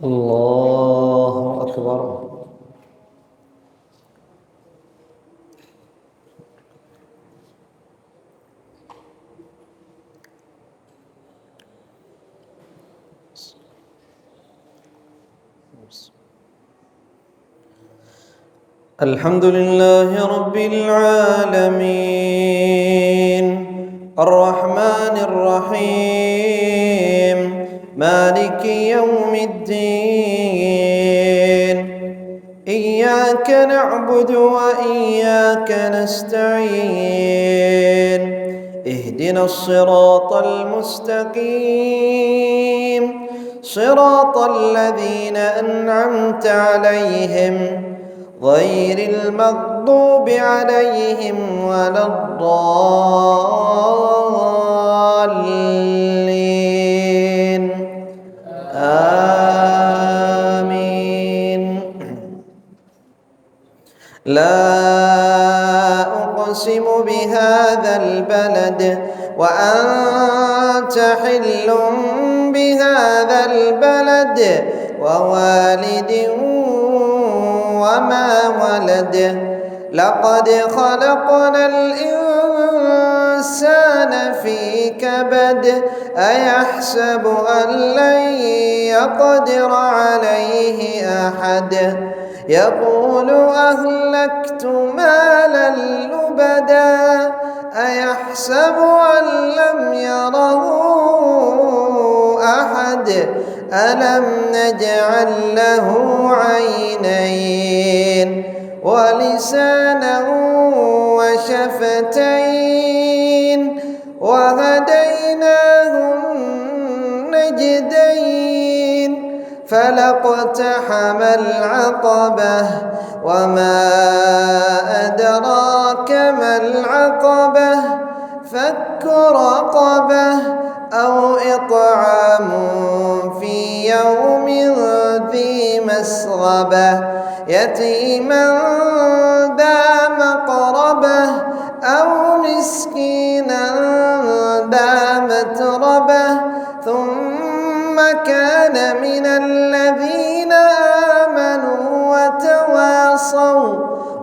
الله أكبر. الحمد لله رب العالمين الرحمن الرحيم مالك يوم الدين إياك نعبد وإياك نستعين اهدنا الصراط المستقيم صراط الذين أنعمت عليهم غير المغضوب عليهم ولا الضالين آمين. لا أقسم بهذا البلد وأنت حل بهذا البلد ووالد وما ولد لقد خلقنا الإنسان في كبد أيحسب أن لن يقدر عليه أحد يقول أهلكت مالا لبدا أيحسب أن لم يره أحد ألم نجعل له عينين ولسانا وشفتين وهديناه النجدين فلاقتحم العقبة وما أدراك ما العقبة فك رقبة أو إطعام في يوم ذي مسغبة يتيما ذا مقربة أو مسكينا ذا متربة ثم كان من الذين آمنوا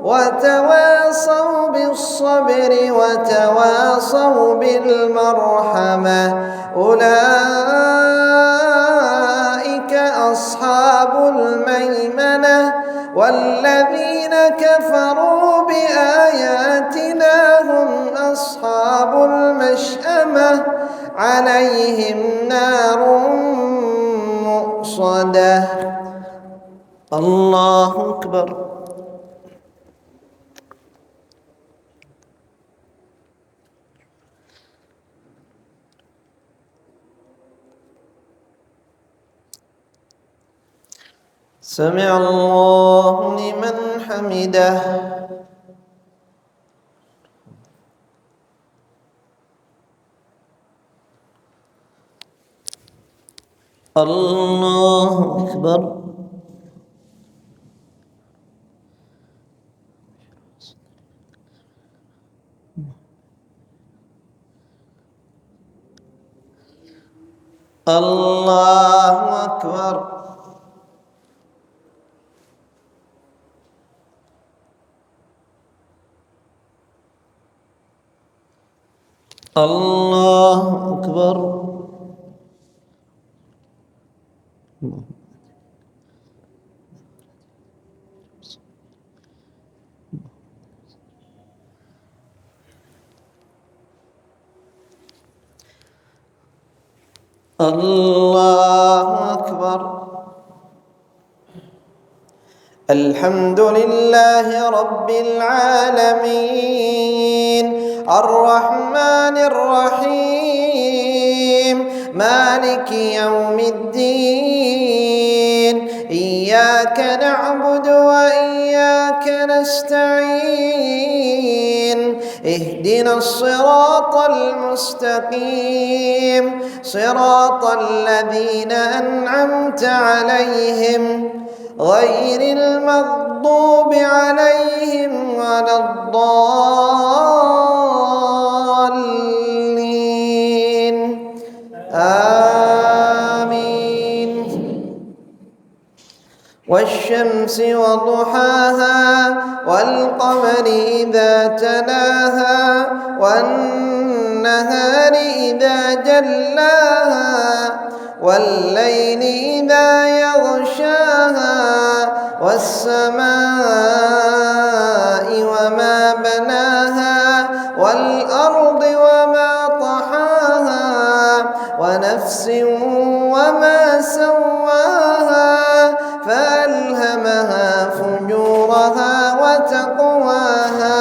وتواصوا بالصبر وتواصوا بالمرحمة أولئك أصحاب الميمنة والذين كفروا بآياتنا هم أصحاب المشأمة عليهم نار مؤصدة. الله أكبر. سمع الله لمن حمده. الله أكبر. الله أكبر. الله أكبر. الله أكبر. الحمد لله رب العالمين الرحمن الرحيم مالك يوم الدين إياك نعبد وإياك نستعين اهدنا الصراط المستقيم صراط الذين أنعمت عليهم غير المغضوب عليهم ولا الضالين آمين. والشمس وضحاها والقمر إذا تلاها والنهار إذا جلاها والليل إذا يغشاها والسماء وما بناها والأرض وما طحاها ونفس وما سواها فألهمها فجورها وتقواها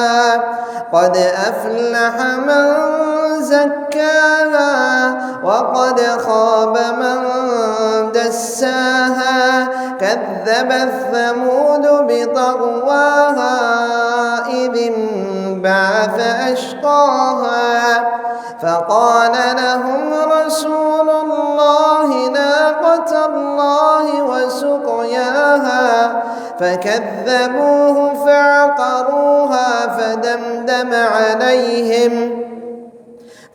قد أفلح من زكاها وقد خاب من دساها كذبت ثمود بطغواها إذ انبعث أشقاها فقال لهم رسول الله ناقة الله وسقياها فكذبوه فعقروها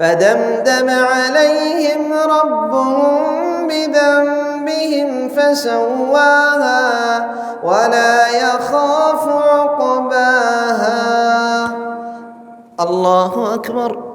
فدمدم عليهم ربهم بذنبهم فسواها ولا يخاف عقباها. الله أكبر.